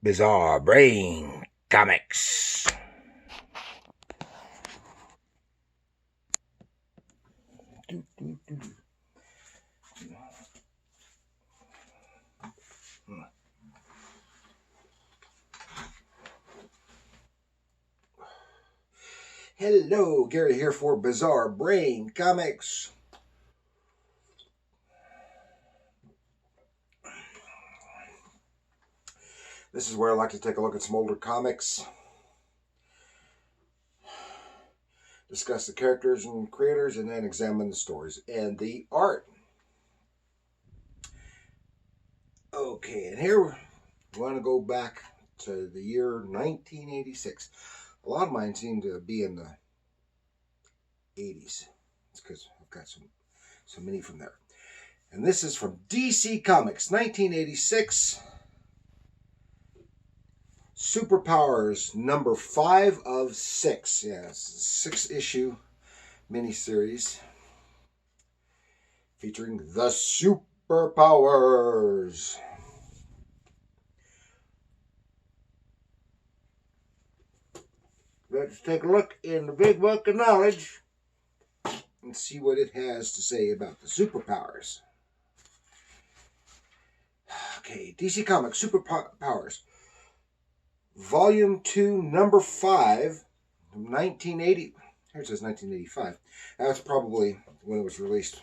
Bizarre Brain Comics. Hello, Gary here for Bizarre Brain Comics. This is where I like to take a look at some older comics, discuss the characters and creators, and then examine the stories and the art. Okay, and here we want to go back to the year 1986. A lot of mine seem to be in the 80s. It's because I've got so many from there. And this is from DC Comics, 1986. Superpowers, number 5 of 6. Yeah, it's a 6-issue miniseries featuring the superpowers. Let's take a look in the big book of knowledge and see what it has to say about the superpowers. Okay, DC Comics Superpowers, Volume 2, Number 5, 1980. Here it says 1985. That's probably when it was released.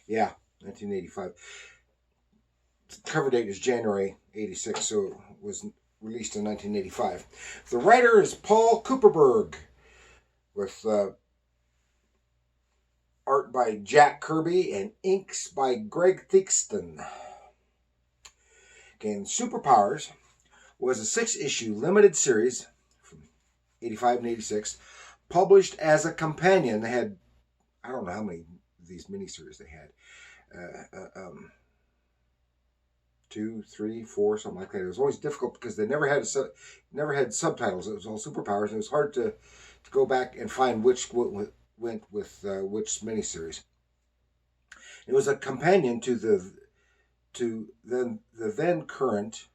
Yeah, 1985. Cover date is January 86, so it was released in 1985. The writer is Paul Kupperberg, with art by Jack Kirby and inks by Greg Theakston. Okay, and Superpowers was a 6-issue limited series from 85 and 86, published as a companion. They had, I don't know how many of these miniseries they had. 2, 3, 4, something like that. It was always difficult because they never had subtitles. It was all superpowers, and it was hard to go back and find which went with which miniseries. It was a companion to the then current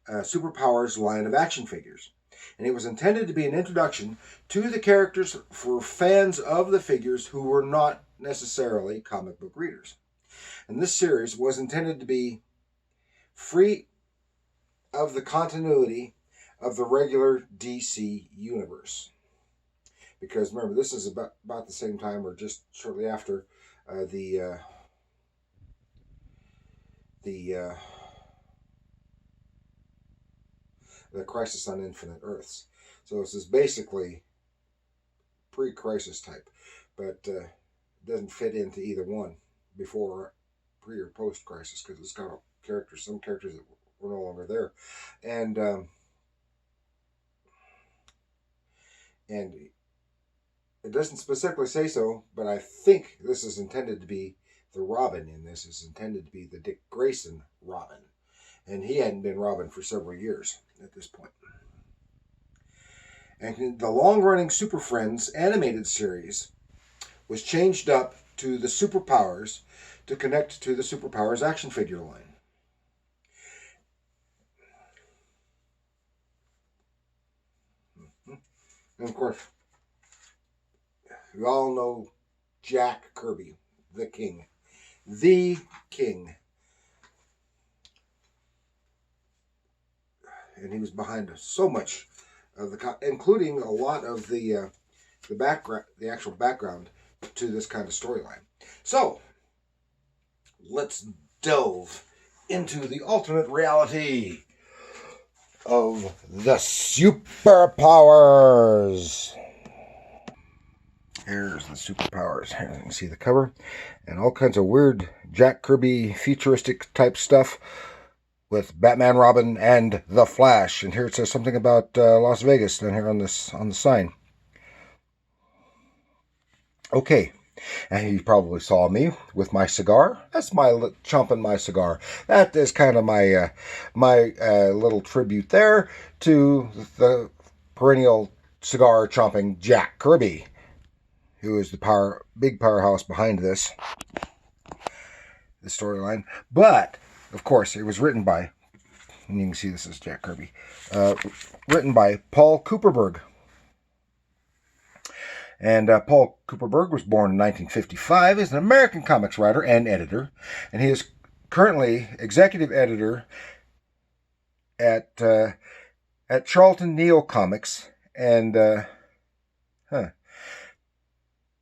Superpowers line of action figures, and it was intended to be an introduction to the characters for fans of the figures who were not necessarily comic book readers. And this series was intended to be free of the continuity of the regular DC universe. Because remember, this is about the same time, or just shortly after, the Crisis on Infinite Earths. So this is basically pre-crisis type, but doesn't fit into either one, before, pre, or post-crisis, because it's got some characters that were no longer there, and it doesn't specifically say so, but I think this is intended to be the Robin in this is intended to be the Dick Grayson Robin, and he hadn't been Robin for several years at this point. And the long-running Super Friends animated series was changed up to the Superpowers to connect to the Superpowers action figure line. And of course, we all know Jack Kirby, the King. The King. And he was behind so much of including a lot of the background, the actual background to this kind of storyline. So, let's delve into the alternate reality of the superpowers. Here's the superpowers. Here you can see the cover, and all kinds of weird Jack Kirby futuristic type stuff with Batman, Robin, and the Flash. And here it says something about Las Vegas down here on the sign. Okay, and you probably saw me with my cigar. That's my chomping my cigar. That is kind of my little tribute there to the perennial cigar chomping Jack Kirby. who is the big powerhouse behind this storyline. But of course, it was written by, and you can see this is Jack Kirby, written by Paul Kupperberg. And Paul Kupperberg was born in 1955. He's an American comics writer and editor, and he is currently executive editor at Charlton Neo Comics and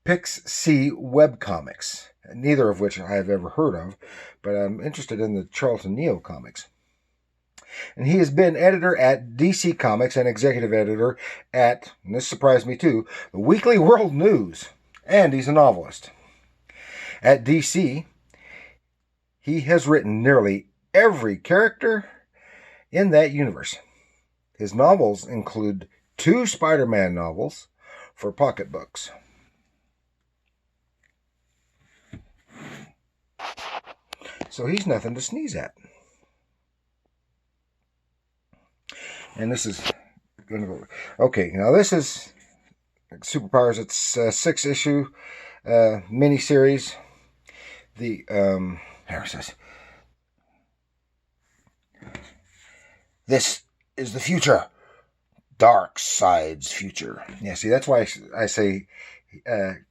Pix C Web Comics, neither of which I have ever heard of, but I'm interested in the Charlton Neo Comics. And he has been editor at DC Comics and executive editor at, and this surprised me too, the Weekly World News. And he's a novelist. At DC, he has written nearly every character in that universe. His novels include 2 Spider-Man novels for pocketbooks. So he's nothing to sneeze at. And this is going to go. Okay, now this is Superpowers. It's a 6-issue miniseries. The here it says, "This is the future, Darkseid's future." Yeah, see, that's why I say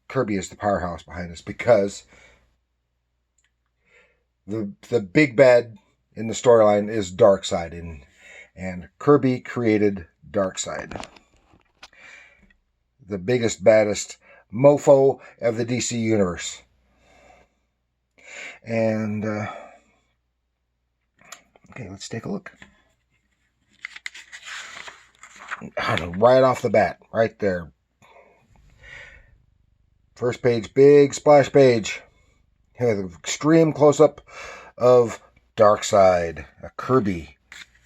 Kirby is the powerhouse behind this, because the big bad in the storyline is Darkseid, and Kirby created Darkseid, the biggest, baddest mofo of the DC universe. And okay, let's take a look. Right off the bat, right there. First page, big splash page. Here, the extreme close-up of Darkseid, a Kirby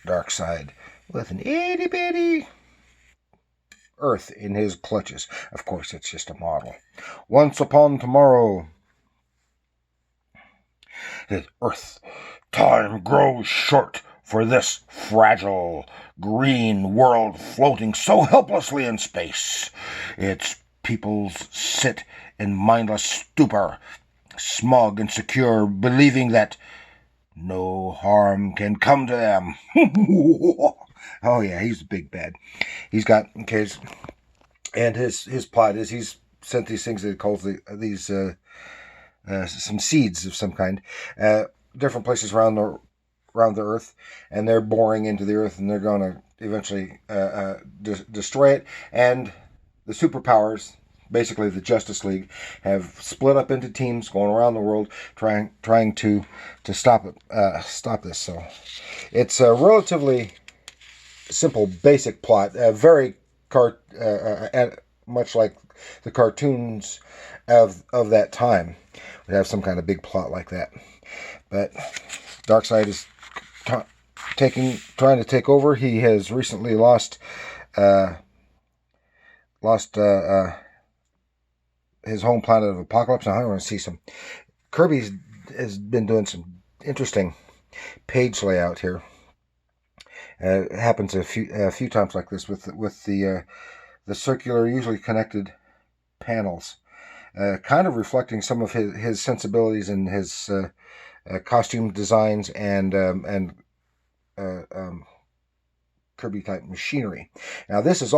Darkseid, with an itty-bitty Earth in his clutches. Of course, it's just a model. Once upon tomorrow, Earth, time grows short for this fragile green world floating so helplessly in space. Its peoples sit in mindless stupor, smug and secure, believing that no harm can come to them. Oh yeah, he's the big bad. He's got, okay, and his plot is he's sent these things that he calls these some seeds of some kind, different places around the Earth, and they're boring into the Earth, and they're going to eventually destroy it. And the superpowers, basically the Justice League, have split up into teams going around the world trying to stop this. So it's a relatively simple, basic plot, very much like the cartoons of that time would have some kind of big plot like that. But Darkseid is trying to take over. He has recently lost his home planet of Apocalypse. Now I want to see some. Kirby has been doing some interesting page layout here. It happens a few times like this with the circular, usually connected panels, kind of reflecting some of his sensibilities and his costume designs and Kirby type machinery. Now this is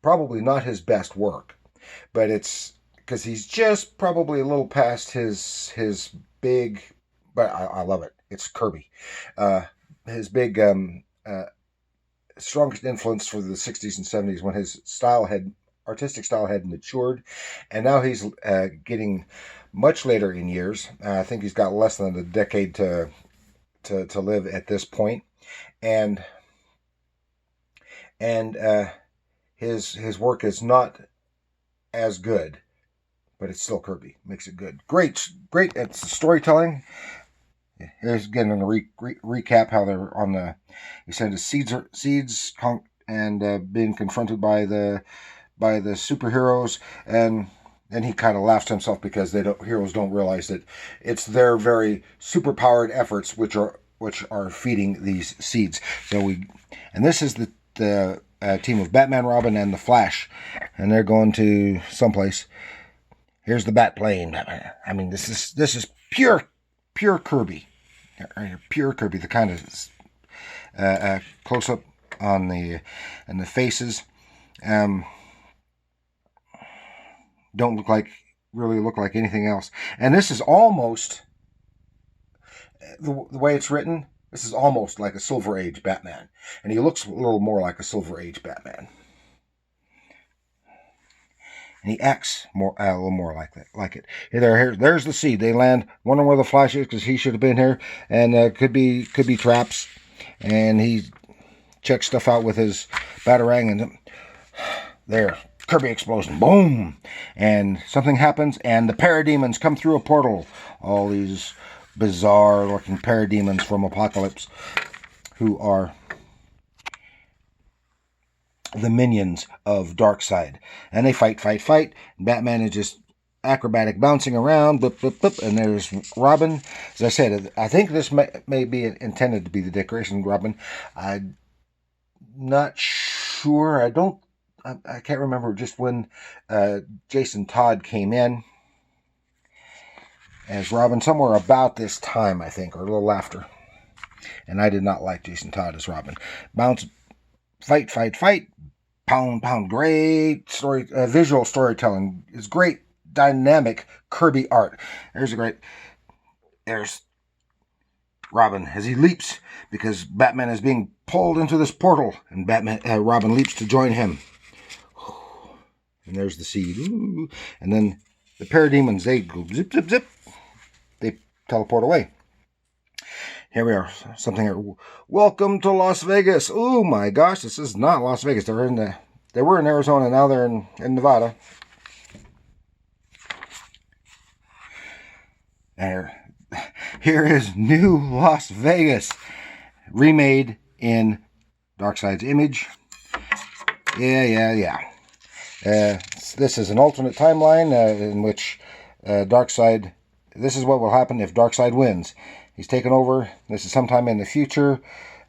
probably not his best work, but it's because he's just probably a little past his big. But I love it. It's Kirby. His big strongest influence for the 60s and 70s, when his artistic style had matured, and now he's getting much later in years. I think he's got less than a decade to live at this point, and his work is not as good, but it's still Kirby. Makes it good. Great. It's storytelling. Here's again a recap how they're on the. He said the seeds and being confronted by the superheroes, and he kind of laughs to himself because heroes don't realize that it's their very superpowered efforts which are feeding these seeds. So and this is the team of Batman, Robin, and the Flash, and they're going to someplace. Here's the bat plane. I mean, this is pure Kirby, pure Kirby. The kind of close up on the faces don't really look like anything else. And this is almost the way it's written. This is almost like a Silver Age Batman, and he looks a little more like a Silver Age Batman. And he acts a little more like it. There's the seed. They land. Wondering where the Flash is because he should have been here, and could be traps. And he checks stuff out with his batarang, and there, Kirby explosion, boom, and something happens, and the parademons come through a portal. All these bizarre-looking parademons from Apocalypse, who are the minions of Darkseid. And they fight. Batman is just acrobatic, bouncing around, blip, blip, blip, and there's Robin. As I said, I think this may be intended to be the decoration Robin. I'm not sure. I can't remember just when Jason Todd came in as Robin, somewhere about this time, I think, or a little after. And I did not like Jason Todd as Robin. Bounce, fight, pound. Great story, visual storytelling. It's great, dynamic Kirby art. There's Robin as he leaps because Batman is being pulled into this portal, and Robin leaps to join him. And there's the seed. Ooh. And then the parademons, they go zip, zip, zip. They teleport away. Here we are. Welcome to Las Vegas. Oh my gosh, this is not Las Vegas. They were in Arizona, now they're in Nevada. Here is new Las Vegas, remade in Darkseid's image. Yeah. This is an alternate timeline in which Darkseid. This is what will happen if Darkseid wins. He's taken over. This is sometime in the future.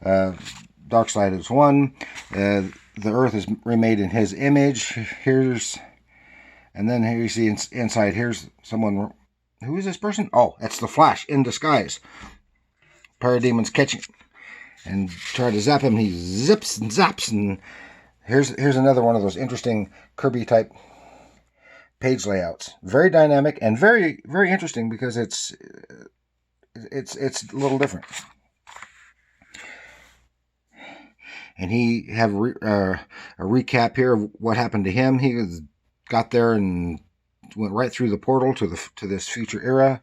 Darkseid has won. The Earth is remade in his image. And then here you see inside. Here's someone. Who is this person? Oh, that's the Flash in disguise. Parademons catching and try to zap him. He zips and zaps, and here's another one of those interesting Kirby type page layouts. Very dynamic and very, very interesting because it's a little different. And he have a recap here of what happened to him. He got there and went right through the portal to this future era,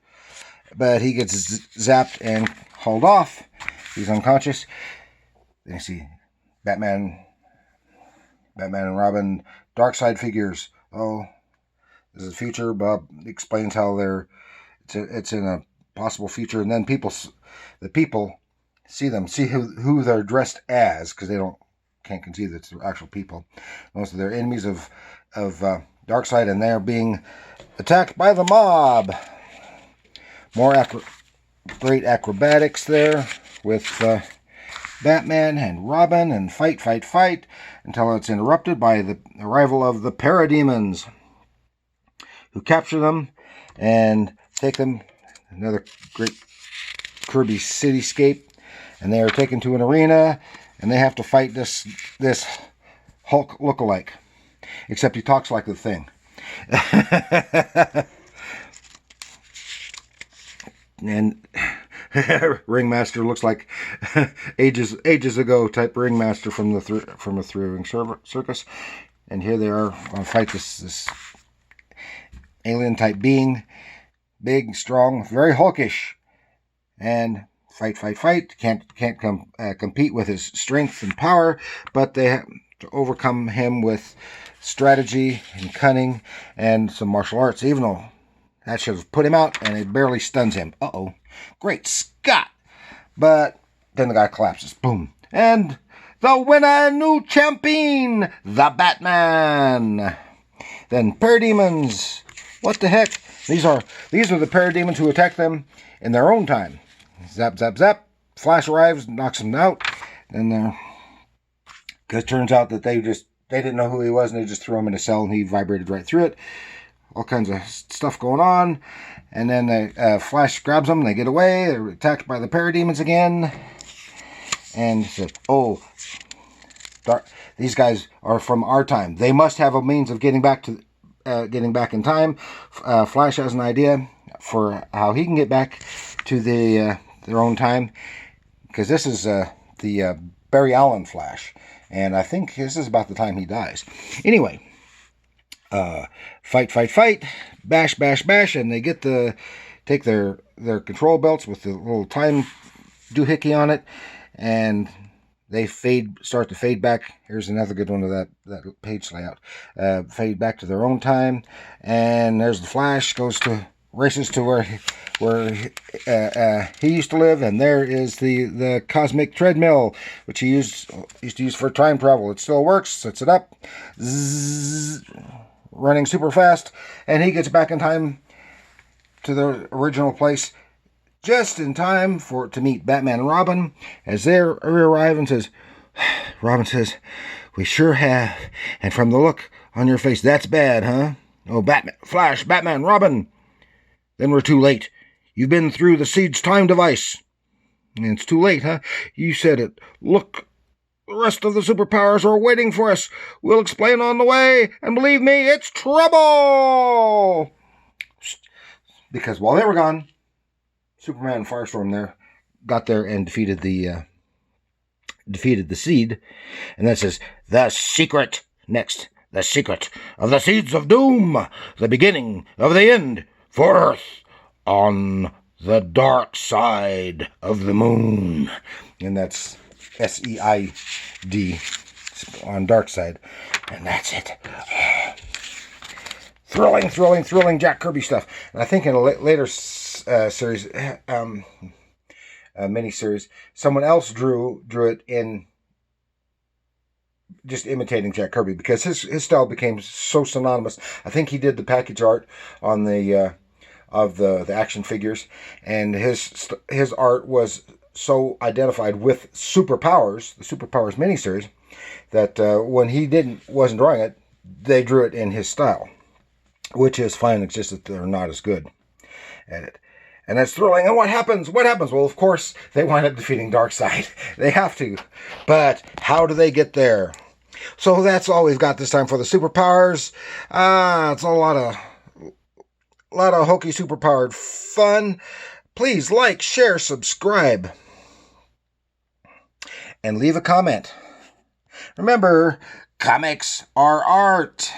but he gets zapped and hauled off. He's unconscious. Then you see Batman and Robin, Darkseid figures. Oh, this is the future. Bob explains how it's in a possible future, and then the people see who they're dressed as, because they can't conceive that it's the actual people. Most of their enemies of Darkseid, and they're being attacked by the mob. More great acrobatics there with Batman and Robin, and fight until it's interrupted by the arrival of the parademons, who capture them and take them. Another great Kirby cityscape, and they are taken to an arena, and they have to fight this Hulk lookalike, except he talks like the Thing. And Ringmaster looks like ages ago type Ringmaster from a three-ring circus. And here they are going to fight this alien type being, big, strong, very hulkish, and fight. Can't compete with his strength and power, but they have to overcome him with strategy and cunning and some martial arts, even though that should have put him out, and it barely stuns him. Uh-oh. Great Scott! But then the guy collapses. Boom. And the winner, new champion, the Batman. Then parademons. What the heck? These are the parademons who attack them in their own time. Zap, zap, zap. Flash arrives, knocks them out. Then Because it turns out that they didn't know who he was, and they just threw him in a cell, and he vibrated right through it. All kinds of stuff going on. And then the Flash grabs them, and they get away. They're attacked by the parademons again. And he said, oh, these guys are from our time. They must have a means of getting back in time. Flash has an idea for how he can get back to their own time, because this is the Barry Allen Flash, and I think this is about the time he dies. Anyway, fight, bash, and they take their control belts with the little time doohickey on it, and they start to fade back. Here's another good one of that page layout. Fade back to their own time, and there's the Flash races to where he used to live, and there is the cosmic treadmill, which he used to use for time travel. It still works. Sets it up, zzz, running super fast, and he gets back in time to the original place, just in time to meet Batman and Robin as they arrive, and Robin says, "We sure have, and from the look on your face, that's bad, huh? Oh, Batman, Robin. Then we're too late. You've been through the Seed's time device. And it's too late, huh? You said it. Look, the rest of the superpowers are waiting for us. We'll explain on the way, and believe me, it's trouble!" Because while they were gone, Superman and Firestorm got there and defeated the Seed. And that says, the secret of the Seeds of Doom, the beginning of the end for Earth on the dark side of the moon. And that's SEID on dark side. And that's it. Thrilling Jack Kirby stuff. And I think in a later series, mini-series, someone else drew it in just imitating Jack Kirby, because his style became so synonymous. I think he did the package art on the of the action figures, and his art was so identified with the Superpowers miniseries, that when he wasn't drawing it, they drew it in his style, which is fine. It's just that they're not as good at it. And that's thrilling. And what happens? Well, of course, they wind up defeating Darkseid. They have to. But how do they get there? So that's all we've got this time for the superpowers. It's a lot of hokey superpowered fun. Please like, share, subscribe, and leave a comment. Remember, comics are art.